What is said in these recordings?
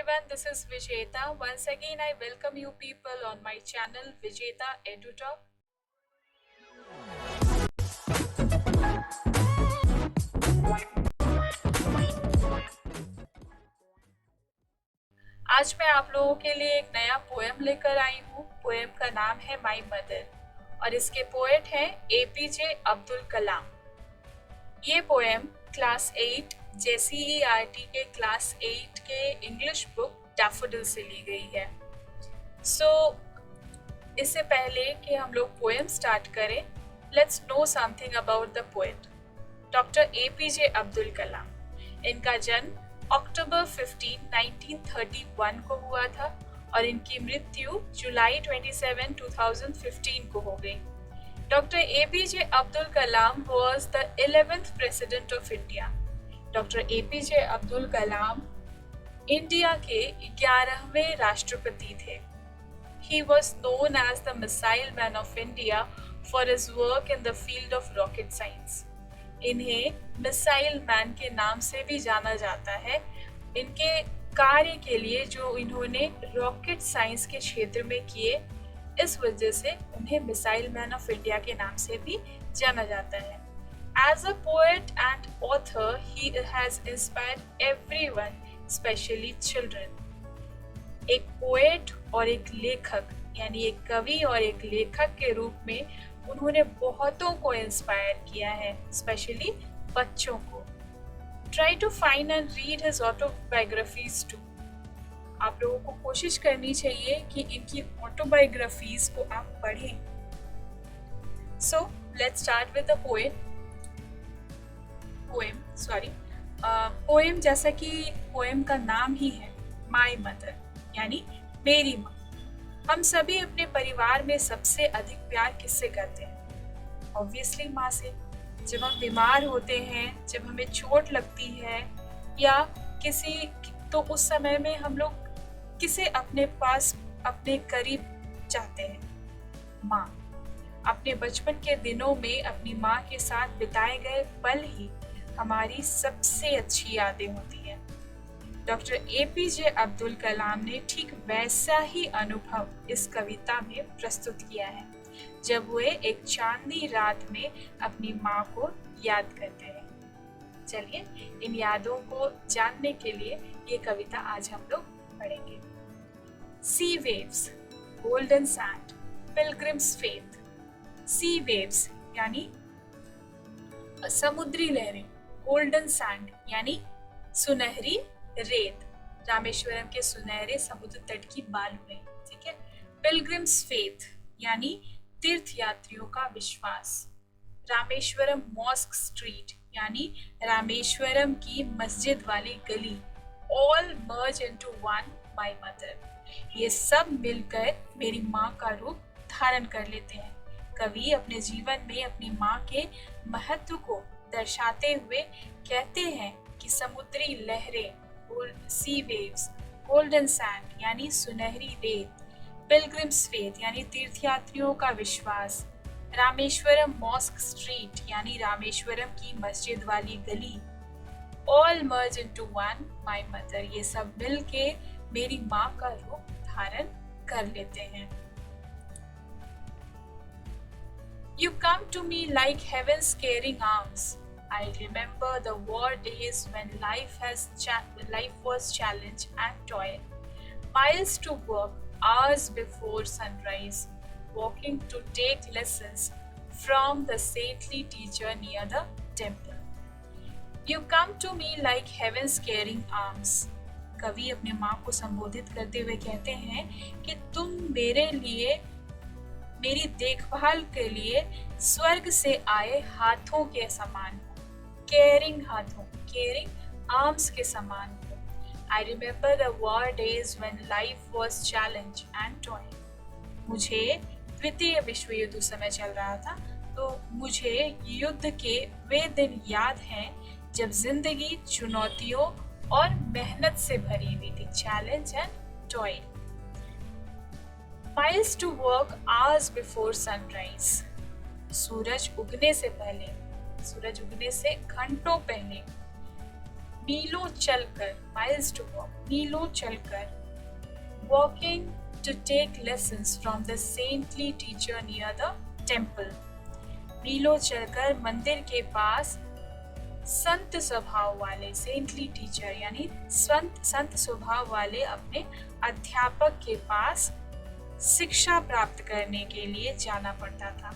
everyone, this is Vijeta. Once again, I welcome you people on my channel Vijeta EduTalk. आज मैं आप लोगों के लिए एक नया पोएम लेकर आई हूँ। पोएम का नाम है माई मदर और इसके पोएट हैं एपीजे अब्दुल कलाम। ये पोएम क्लास 8 JCERT के क्लास 8 के इंग्लिश बुक डैफोडिल से ली गई है। इससे पहले कि हम लोग पोएम स्टार्ट करें, let's know something about the poet doctor APJ Abdul Kalam. इनका जन्म अक्टूबर 15, 1931 को हुआ था और इनकी मृत्यु जुलाई 27, 2015 को हो गई। Doctor APJ Abdul Kalam was the 11th president of India. Doctor APJ Abdul Kalam India के 11वें राष्ट्रपति थे। He was known as the Missile Man of India for his work in the field of rocket science. इन्हें missile man के नाम से भी जाना जाता है इनके कार्य के लिए जो इन्होंने रॉकेट साइंस के क्षेत्र में किए। इस वजह से उन्हें मिसाइल मैन ऑफ इंडिया के नाम से भी जाना जाता है। As a poet and author, he has inspired everyone, especially children. एक पोएट और एक लेखक यानी एक कवि और एक लेखक के रूप में उन्होंने बहुतों को इंस्पायर किया है, स्पेशली बच्चों को। Try to find and read his autobiographies too. आप लोगों को कोशिश करनी चाहिए कि इनकी ऑटोबायोग्राफीज को आप पढ़ें। So let's start with the poem जैसा कि पोएम का नाम ही है, माई मदर यानी मेरी माँ। हम सभी अपने परिवार में सबसे अधिक प्यार किससे करते हैं? ऑब्वियसली माँ से। जब हम बीमार होते हैं, जब हमें चोट लगती है या तो उस समय में हम लोग किसे अपने पास अपने करीब चाहते हैं? माँ। अपने बचपन के दिनों में अपनी माँ के साथ बिताए गए पल ही हमारी सबसे अच्छी यादें होती हैं। डॉक्टर एपीजे अब्दुल कलाम ने ठीक वैसा ही अनुभव इस कविता में प्रस्तुत किया है जब वे एक चांदनी रात में अपनी माँ को याद करते हैं। चलिए इन यादों को जानने के लिए ये कविता आज हम लोग पढ़ेंगे। Sea waves, golden sand, pilgrims faith. Sea waves यानी समुद्री लहरें, गोल्डन सैंड यानी सुनहरी रेत, रामेश्वरम के सुनहरे समुद्र तट की बालुएं, ठीक है। पिलग्रिम्स फेथ यानी तीर्थ यात्रियों का विश्वास। रामेश्वरम मॉस्क स्ट्रीट यानी रामेश्वरम की मस्जिद वाली गली। All merge into one my mother. ये सब मिलकर मेरी माँ का रूप धारण कर लेते हैं। कवि अपने जीवन में अपनी माँ के महत्व को दर्शाते हुए कहते हैं कि समुद्री लहरें, सी वेव्स, गोल्डन सैंड यानी सुनहरी रेत, पिलग्रिम्स फेथ यानी तीर्थयात्रियों का विश्वास, रामेश्वरम मॉस्क स्ट्रीट यानी रामेश्वरम की मस्जिद वाली गली, all merge into one my mother, ये सब मिलके मेरी माँ का रूप धारण कर लेते हैं। You come to me like heaven's caring arms. I remember the war days when life was challenge and toil. Miles to work, hours before sunrise, walking to take lessons from the saintly teacher near the temple. You come to me like heaven's caring arms. कवि अपने माँ को संबोधित करते हुए कहते हैं कि तुम मेरे लिए, मेरी देखभाल के लिए स्वर्ग से आए हाथों के समान, केयरिंग हाथों, केयरिंग आर्म्स के समान हो। I remember the war days when life was challenge and toy. मुझे द्वितीय विश्व युद्ध उस समय चल रहा था, तो मुझे युद्ध के वे दिन याद हैं जब जिंदगी चुनौतियों और मेहनत से भरी हुई थी, challenge and toy. Miles to work hours before sunrise. सूरज उगने से पहले, सूरज उगने से घंटों पहले मीलों चलकर, miles to walk, मीलों चलकर, walking to take lessons from the saintly teacher near the temple. मीलों चलकर मंदिर के पास संत स्वभाव वाले, सेंटली टीचर यानी संत स्वभाव वाले अपने अध्यापक के पास शिक्षा प्राप्त करने के लिए जाना पड़ता था।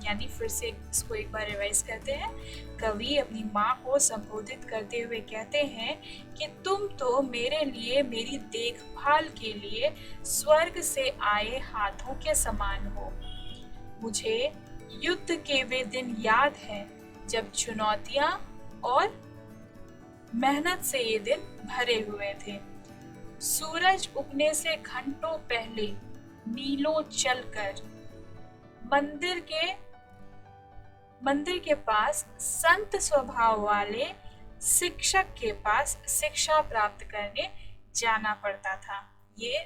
यानी फिर से इसको एक बार रिवाइज करते हैं। कवि अपनी माँ को संबोधित करते हुए कहते हैं कि तुम तो मेरे लिए, मेरी देखभाल के लिए स्वर्ग से आए हाथों के समान हो। मुझे युद्ध के वे दिन याद हैं जब चुनौतियां और मेहनत से ये दिन भरे हुए थे। सूरज उगने से घंटों पहले मीलों चलकर मंदिर के पास संत स्वभाव वाले शिक्षक के पास शिक्षा प्राप्त करने जाना पड़ता था। ये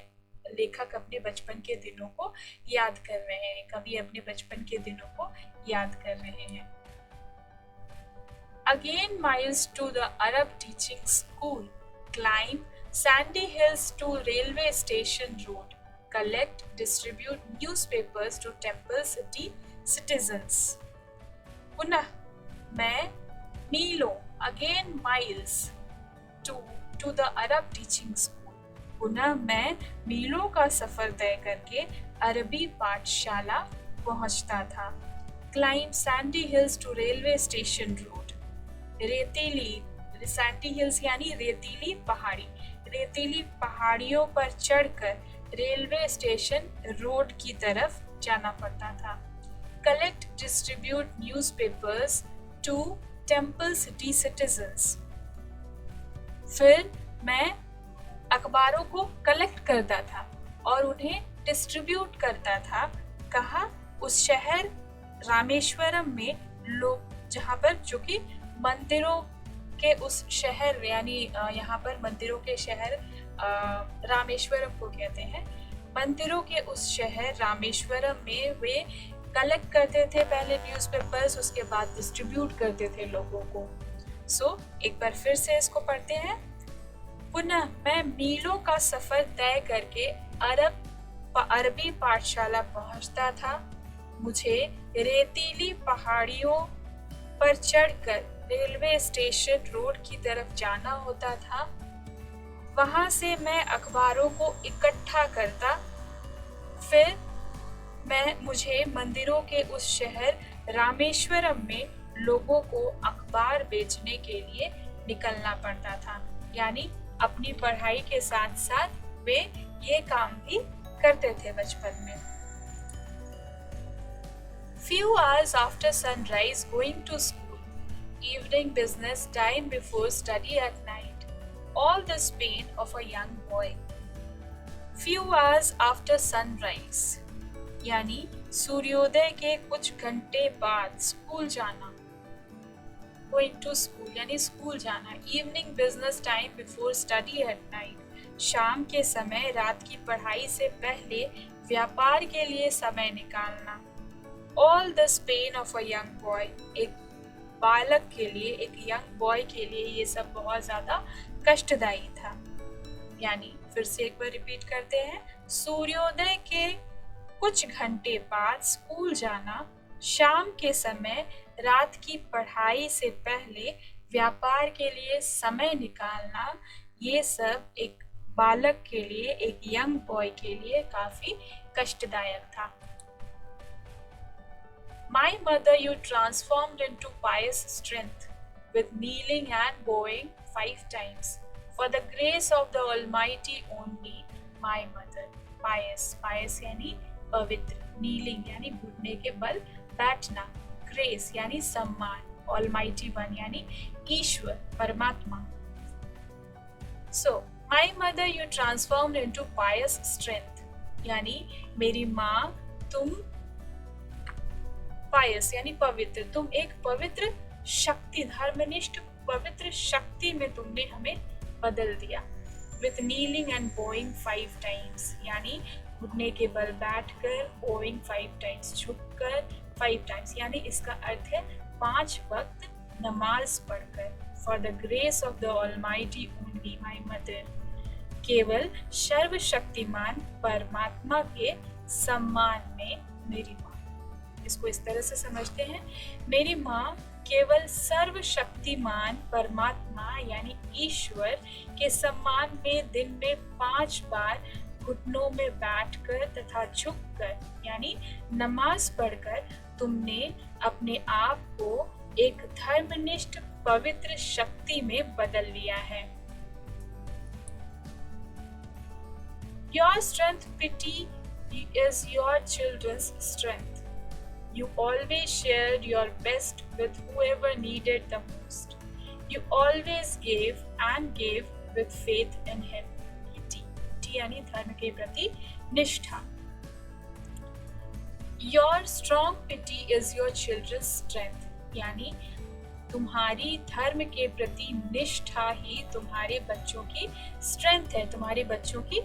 लेखक अपने बचपन के दिनों को याद कर रहे हैं, कवि अपने बचपन के दिनों को याद कर रहे हैं। Again miles to the Arab teaching school, climb sandy hills to railway station road, collect, distribute newspapers to temple city citizens. पुनः मैं मीलों, again miles to the Arab teaching school. पुनः मैं मीलों का सफर तय करके अरबी पाठशाला पहुंचता था। Climb sandy hills to railway station road. रेतीली, सैंडी हिल्स यानी रेतीली पहाड़ी, रेतीली पहाड़ियों पर चढ़कर रेलवे स्टेशन रोड की तरफ जाना पड़ता था। Collect, distribute newspapers to temple city citizens. फिर मैं अखबारों को कलेक्ट करता था और उन्हें डिस्ट्रीब्यूट करता था। कहा, उस शहर रामेश्वरम में लोग, जहाँ पर, जो कि मंदिरों के उस शहर, यानी यहाँ पर मंदिरों के शहर रामेश्वरम को कहते हैं। मंदिरों के उस शहर रामेश्वरम में वे कलेक्ट करते थे पहले न्यूज़पेपर्स, उसके बाद डिस्ट्रीब्यूट करते थे लोगों को। एक बार फिर से इसको पढ़ते हैं। पुनः मैं मीलों का सफर तय करके अरबी पाठशाला पहुंचता था। मुझे रेतीली पहाड़ियों पर चढ़कर रेलवे स्टेशन रोड की तरफ जाना होता था। वहां से मैं अखबारों को इकट्ठा करता। फिर मुझे मंदिरों के उस शहर रामेश्वरम में लोगों को अखबार बेचने के लिए निकलना पड़ता था। यानी अपनी पढ़ाई के साथ साथ वे ये काम भी करते थे बचपन में। Few hours after sunrise, going to school. Evening business time before study at night. All this pain of a young boy. Few hours after sunrise, यानी सूर्योदय के कुछ घंटे बाद स्कूल जाना। Going to school यानी स्कूल जाना। Evening business time before study at night. शाम के समय, रात की पढ़ाई से पहले व्यापार के लिए समय निकालना। All this pain of a young boy. एक बालक के लिए, एक यंग बॉय के लिए ये सब बहुत ज़्यादा कष्टदायी था। यानी फिर से एक बार रिपीट करते हैं। सूर्योदय के कुछ घंटे बाद स्कूल जाना, शाम के समय, रात की पढ़ाई से पहले व्यापार के लिए समय निकालना, ये सब एक बालक के लिए, एक यंग बॉय के लिए काफ़ी कष्टदायक था। My mother you transformed into pious strength, with kneeling and bowing 5 times. For the grace of the Almighty only, my mother. Pious यानी पवित्र, kneeling यानी घुटने के बल बैठना, grace यानी सम्मान, Almighty One यानी ईश्वर, परमात्मा। My mother you transformed into pious strength, यानी मेरी माँ, तुम पायस यानी पवित्र, तुम एक पवित्र शक्ति, धर्मनिष्ठ पवित्र शक्ति में तुमने हमें बदल दिया। With kneeling and bowing 5 times, यानी घुटने के बल बैठकर, bowing 5 times, झुककर 5 times, यानी इसका अर्थ है 5 वक्त नमाज पढ़कर। For the grace of the Almighty only, my mother. केवल सर्वशक्तिमान परमात्मा के सम्मान में मेरी माँ। इसको इस तरह से समझते हैं, मेरी माँ केवल सर्वशक्तिमान परमात्मा यानी ईश्वर के सम्मान में दिन में 5 बार घुटनों में बैठकर तथा झुककर यानी नमाज पढ़कर तुमने अपने आप को एक धर्मनिष्ठ पवित्र शक्ति में बदल लिया है। Your strength pity is your children's strength. You always shared your best with whoever needed the most. You always gave and gave with faith in him. Pity यानी धर्म के प्रति निष्ठा। Your strong pity is your children's strength यानी तुम्हारी धर्म के प्रति निष्ठा ही तुम्हारे बच्चों की स्ट्रेंथ है, तुम्हारे बच्चों की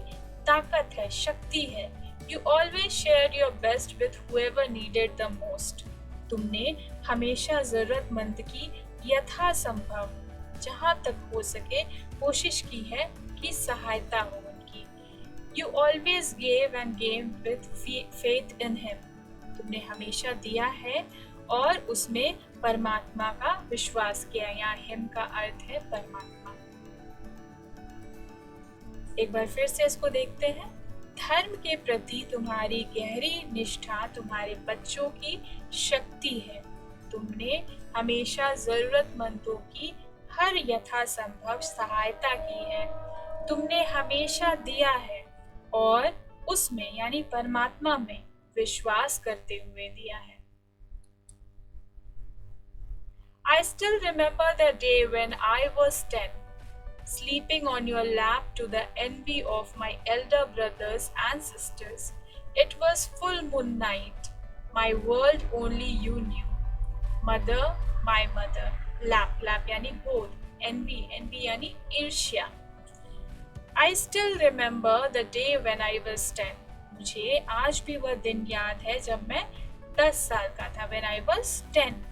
ताकत है, शक्ति है। You always shared your best with whoever needed the most. तुमने हमेशा जरूरतमंद की यथासंभव जहाँ तक हो सके कोशिश की है कि सहायता हो उनकी। You always gave and gave with faith in him. तुमने हमेशा दिया है और उसमें परमात्मा का विश्वास किया। यहाँ हिम का अर्थ है परमात्मा। एक बार फिर से इसको देखते हैं। धर्म के प्रति तुम्हारी गहरी निष्ठा तुम्हारे बच्चों की शक्ति है। तुमने हमेशा जरूरतमंदों की हर यथासंभव सहायता की है। तुमने हमेशा दिया है और उसमें यानी परमात्मा में विश्वास करते हुए दिया है। I still remember the day when I was 10, sleeping on your lap to the envy of my elder brothers and sisters. It was full moon night. My world only you knew. Mother, my mother. Lap, lap यानी गोद. Envy, envy यानी ईर्ष्या. I still remember the day when I was 10. मुझे आज भी वह दिन याद है जब मैं 10 साल का था. When I was 10.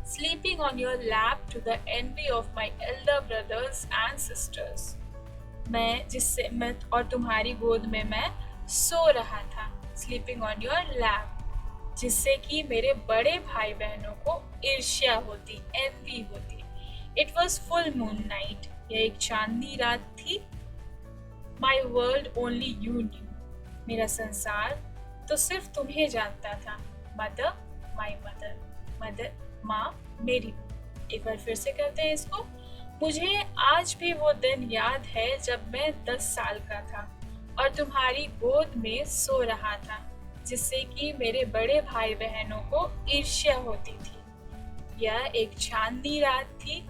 Sleeping on your lap to the envy of my elder brothers and sisters. मैं और तुम्हारी गोद में मैं सो रहा था. Sleeping on your lap, जिससे कि मेरे बड़े भाई बहनों को ईर्ष्या होती, envy होती. It was full moon night. यह एक चांदनी रात थी. My world only you knew. मेरा संसार तो सिर्फ तुम्हें जानता था. Mother, my mother. Mother, माँ मेरी. एक बार फिर से करते हैं इसको. मुझे आज भी वो दिन याद है जब मैं 10 साल का था और तुम्हारी गोद में सो रहा था, जिससे कि मेरे बड़े भाई बहनों को ईर्ष्या होती थी. यह एक चांदनी रात थी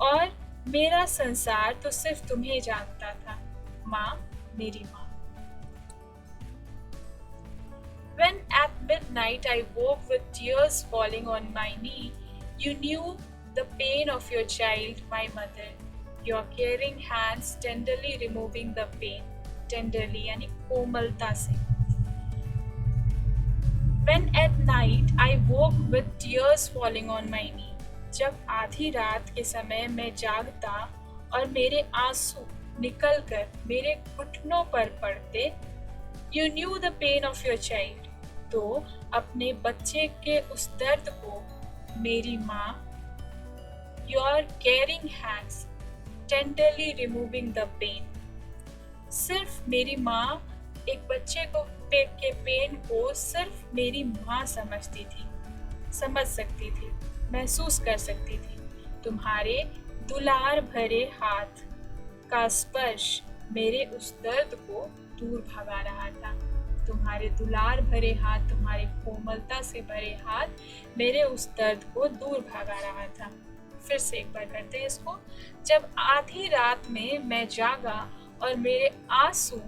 और मेरा संसार तो सिर्फ तुम्हें जानता था. माँ मेरी माँ. When at midnight I woke with tears falling on my knee, you knew the pain of your child, my mother. Your caring hands tenderly removing the pain. Tenderly यानी कोमलता से. When at night I woke with tears falling on my knee. जब आधी रात के समय मैं जागता और मेरे आंसू निकलकर मेरे घुटनों पर पड़ते. You knew the pain of your child. तो अपने बच्चे के उस दर्द को मेरी माँ. Your caring hands tenderly removing the pain. सिर्फ मेरी माँ एक बच्चे को के पेन को सिर्फ मेरी माँ समझती थी, समझ सकती थी, महसूस कर सकती थी. तुम्हारे दुलार भरे हाथ का स्पर्श मेरे उस दर्द को दूर भगा रहा था. तुम्हारे दुलार भरे हाथ, तुम्हारी कोमलता से भरे हाथ मेरे उस दर्द को दूर भगा रहा था. फिर से एक बार करते हैं इसको. जब आधी रात में मैं जागा और मेरे आंसू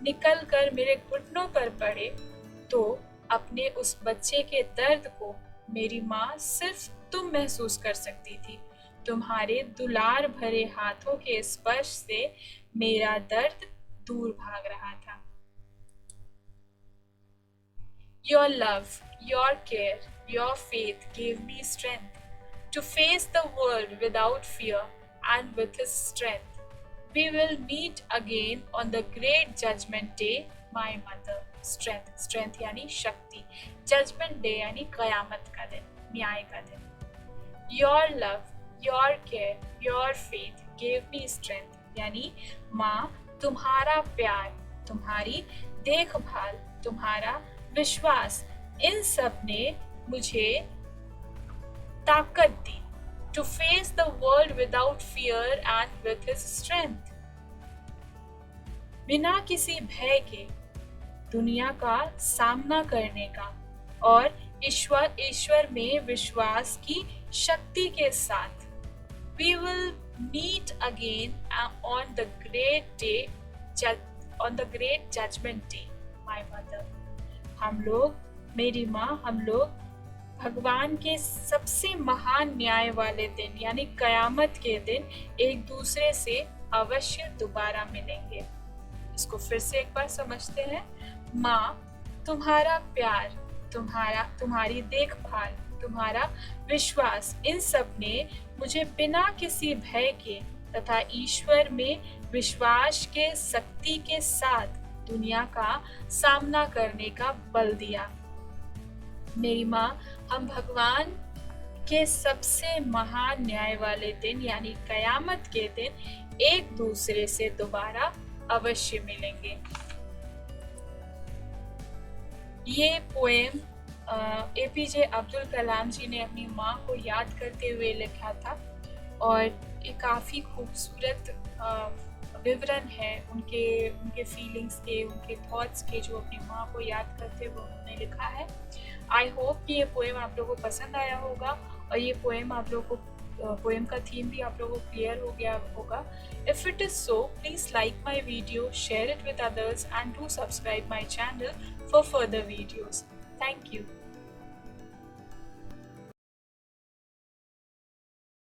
निकलकर मेरे घुटनों पर पड़े, तो अपने उस बच्चे के दर्द को मेरी माँ सिर्फ तुम महसूस कर सकती थी. तुम्हारे दुलार भरे हाथों के स्पर्श से मेरा दर्द दूर भाग रहा था. Your love, your care, your faith gave me strength to face the world without fear and with his strength. We will meet again on the great judgment day, my mother. Strength, strength यानी शक्ति. Judgment day यानी कयामत का दिन, न्याय का दिन. Your love, your care, your faith gave me strength. यानी माँ, तुम्हारा प्यार, तुम्हारी देखभाल, तुम्हारा विश्वास, इन सब ने मुझे ताकत दी. To face the world without fear and with his strength. बिना किसी भय के दुनिया का सामना करने का और ईश्वर में विश्वास की शक्ति के साथ. We will meet again on the great day, on the great judgment day, my mother. हम लोग, मेरी माँ, हम लोग भगवान के सबसे महान न्याय वाले दिन यानी कयामत के दिन एक दूसरे से अवश्य दोबारा मिलेंगे. इसको फिर से एक बार समझते हैं. माँ, तुम्हारा प्यार, तुम्हारी देखभाल, तुम्हारा विश्वास, इन सब ने मुझे बिना किसी भय के तथा ईश्वर में विश्वास के शक्ति के साथ दुनिया का सामना करने का बल दिया. मेरी माँ, हम भगवान के सबसे महान न्याय वाले दिन यानी कयामत के दिन एक दूसरे से दोबारा अवश्य मिलेंगे. ये पोएम एपीजे अब्दुल कलाम जी ने अपनी माँ को याद करते हुए लिखा था और ये काफ़ी खूबसूरत विवरण है उनके फीलिंग्स के, उनके थॉट्स के, जो अपनी माँ को याद करते हुए उन्होंने लिखा है. आई होप कि ये पोएम आप लोगों को पसंद आया होगा और ये पोएम आप लोगों को, पोएम का थीम भी आप लोगों को क्लियर हो गया होगा. If it is so, please like my video, share it with others and do subscribe my channel for further videos. Thank you.